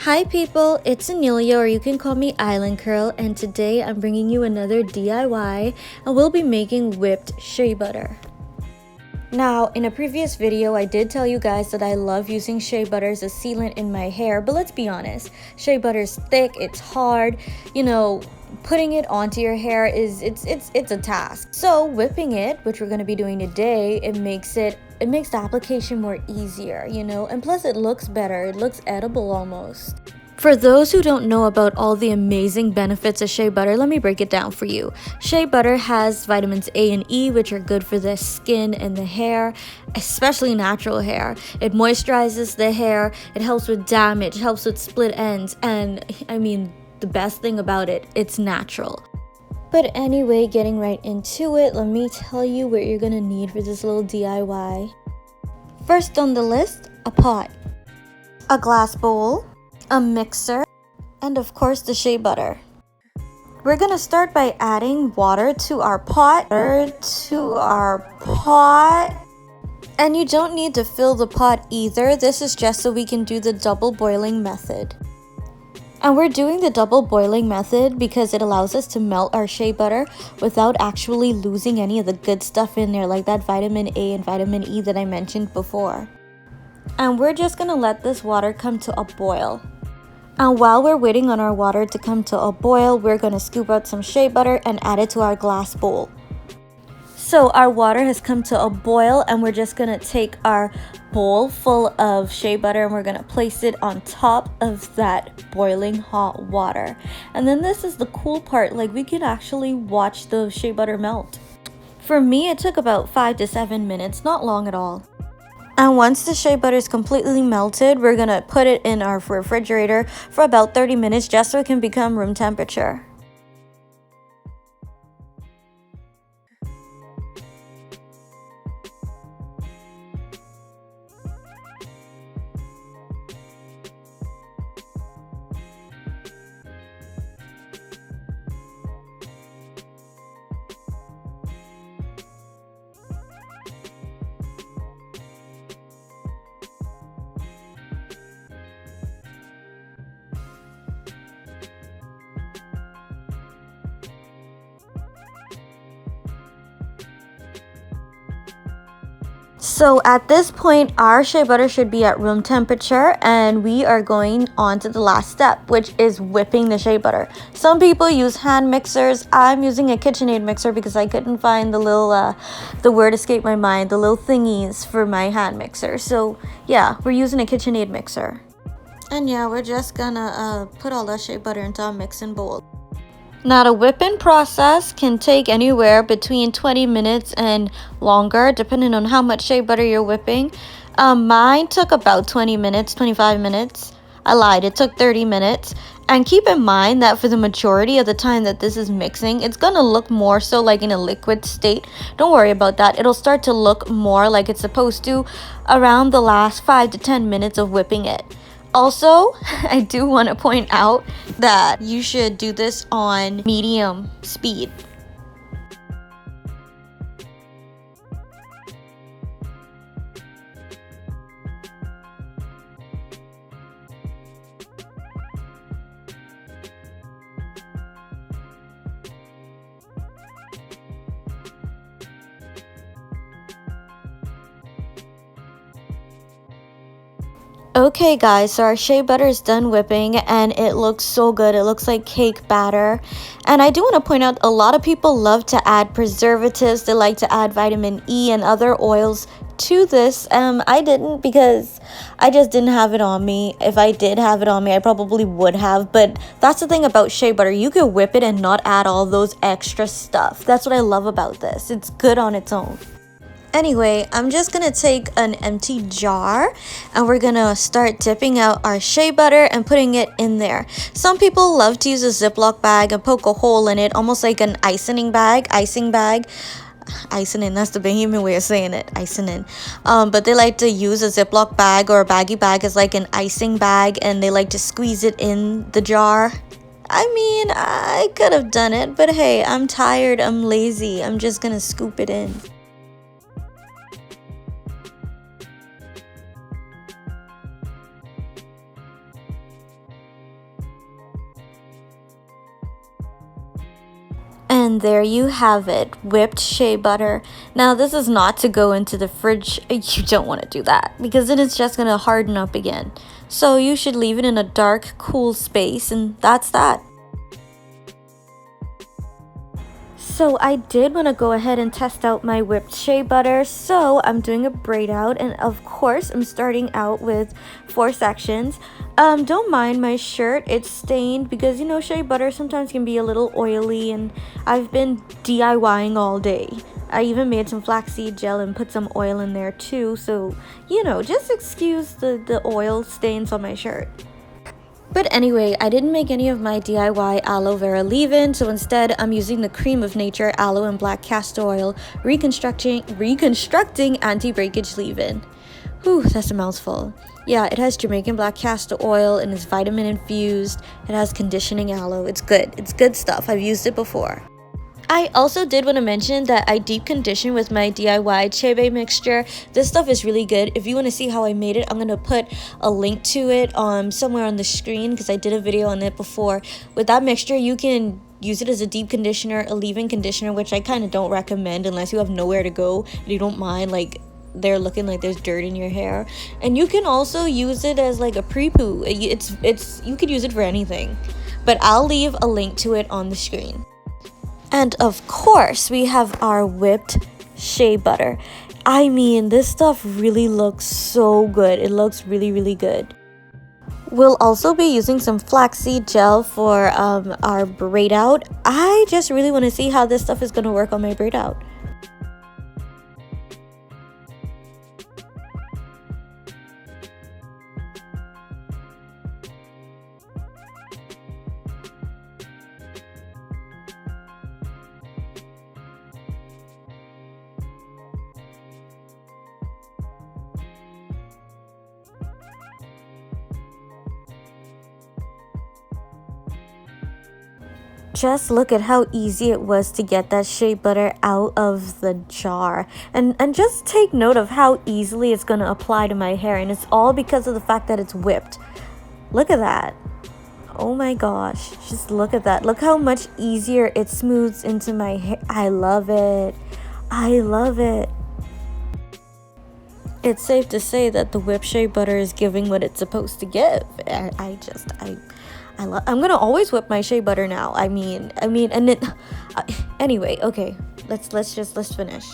Hi people, it's Annelia, or you can call me Island Curl, and today I'm bringing you another DIY and we'll be making whipped shea butter. Now, in a previous video, I did tell you guys that I love using shea butter as a sealant in my hair, but let's be honest, shea butter is thick, it's hard, putting it onto your hair it's a task. So whipping it, which we're going to be doing today, it makes the application more easier, and plus it looks better, it looks edible almost. For those who don't know about all the amazing benefits of shea butter, let me break it down for you. Shea butter has vitamins A and E, which are good for the skin and the hair, especially natural hair. It moisturizes the hair, it helps with damage, helps with split ends, and the best thing about it, it's natural. But anyway, getting right into it, let me tell you what you're gonna need for this little DIY. First on the list, a pot, a glass bowl, a mixer, and of course the shea butter. We're gonna start by adding water to our pot. And you don't need to fill the pot either. This is just so we can do the double boiling method. And we're doing the double boiling method because it allows us to melt our shea butter without actually losing any of the good stuff in there, like that vitamin A and vitamin E that I mentioned before. And we're just gonna let this water come to a boil. And while we're waiting on our water to come to a boil, we're gonna scoop out some shea butter and add it to our glass bowl. So our water has come to a boil, and we're just gonna take our bowl full of shea butter and we're gonna place it on top of that boiling hot water. And then this is the cool part, like we can actually watch the shea butter melt. For me, it took about 5 to 7 minutes, not long at all. And once the shea butter is completely melted, we're gonna put it in our refrigerator for about 30 minutes just so it can become room temperature. So at this point, our shea butter should be at room temperature, and we are going on to the last step, which is whipping the shea butter. Some people use hand mixers. I'm using a KitchenAid mixer because I couldn't find the little, the word escaped my mind, the little thingies for my hand mixer. So yeah, we're using a KitchenAid mixer. And yeah, we're just gonna put all that shea butter into a mixing bowl. Now, the whipping process can take anywhere between 20 minutes and longer, depending on how much shea butter you're whipping. Mine took about 20 minutes, 25 minutes. I lied, it took 30 minutes. And keep in mind that for the majority of the time that this is mixing, it's gonna look more so like in a liquid state. Don't worry about that. It'll start to look more like it's supposed to around the last 5 to 10 minutes of whipping it. Also, I do want to point out that you should do this on medium speed. Okay guys, so our shea butter is done whipping and it looks so good. It looks like cake batter. And I do want to point out, a lot of people love to add preservatives. They like to add vitamin E and other oils to this. I didn't, because I just didn't have it on me. If I did have it on me, I probably would have. But that's the thing about shea butter. You could whip it and not add all those extra stuff. That's what I love about this. It's good on its own. Anyway, I'm just gonna take an empty jar and we're gonna start dipping out our shea butter and putting it in there. Some people love to use a Ziploc bag and poke a hole in it, almost like an icing bag. Icing, that's the Bahamian way of saying it, icing. But they like to use a Ziploc bag or a baggy bag as like an icing bag, and they like to squeeze it in the jar. I could have done it, but hey, I'm tired, I'm lazy, I'm just gonna scoop it in. And there you have it, whipped shea butter. Now this is not to go into the fridge. You don't want to do that because then it's just going to harden up again. So you should leave it in a dark, cool space, and that's that. So I did want to go ahead and test out my whipped shea butter, so I'm doing a braid out, and of course I'm starting out with 4 sections. Don't mind my shirt, it's stained because you know shea butter sometimes can be a little oily, and I've been DIYing all day. I even made some flaxseed gel and put some oil in there too, so you know, just excuse the oil stains on my shirt. But anyway, I didn't make any of my DIY aloe vera leave-in, so instead I'm using the Cream of Nature aloe and black castor oil reconstructing anti-breakage leave-in. Whew, that's a mouthful. Yeah, it has Jamaican black castor oil and is vitamin infused. It has conditioning aloe. It's good. It's good stuff. I've used it before. I also did want to mention that I deep condition with my DIY Shea mixture. This stuff is really good. If you want to see how I made it, I'm going to put a link to it somewhere on the screen because I did a video on it before. With that mixture, you can use it as a deep conditioner, a leave-in conditioner, which I kind of don't recommend unless you have nowhere to go and you don't mind like they're looking like there's dirt in your hair. And you can also use it as like a pre-poo. You could use it for anything. But I'll leave a link to it on the screen. And of course, we have our whipped shea butter. I mean, this stuff really looks so good. It looks really, really good. We'll also be using some flaxseed gel for our braid out. I just really want to see how this stuff is going to work on my braid out. Just look at how easy it was to get that shea butter out of the jar. And just take note of how easily it's going to apply to my hair. And it's all because of the fact that it's whipped. Look at that. Oh my gosh. Just look at that. Look how much easier it smooths into my hair. I love it. I love it. It's safe to say that the whipped shea butter is giving what it's supposed to give. I'm gonna always whip my shea butter now. I mean, and it. Anyway, okay. Let's finish.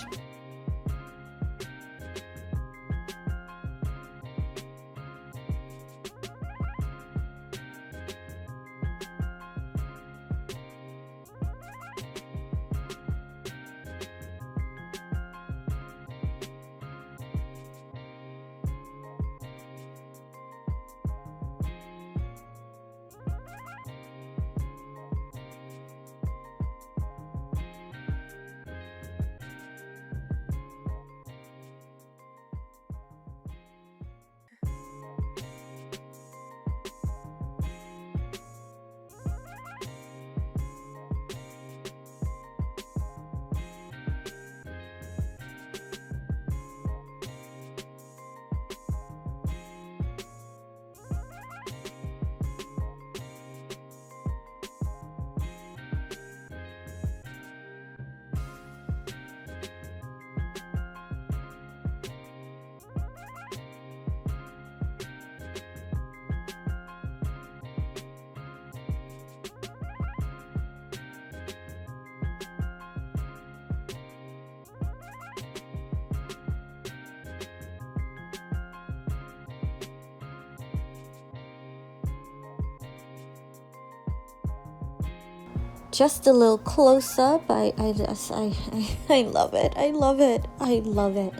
Just a little close up. I love it. I love it. I love it.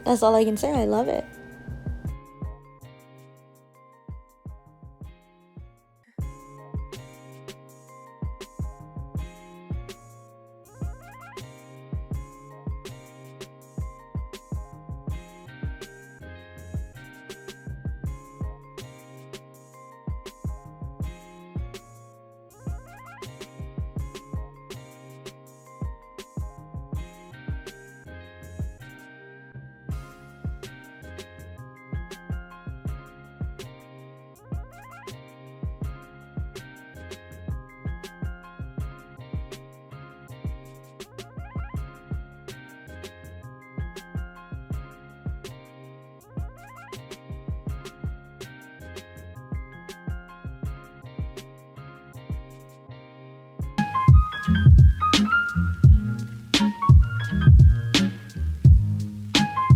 That's all I can say. I love it.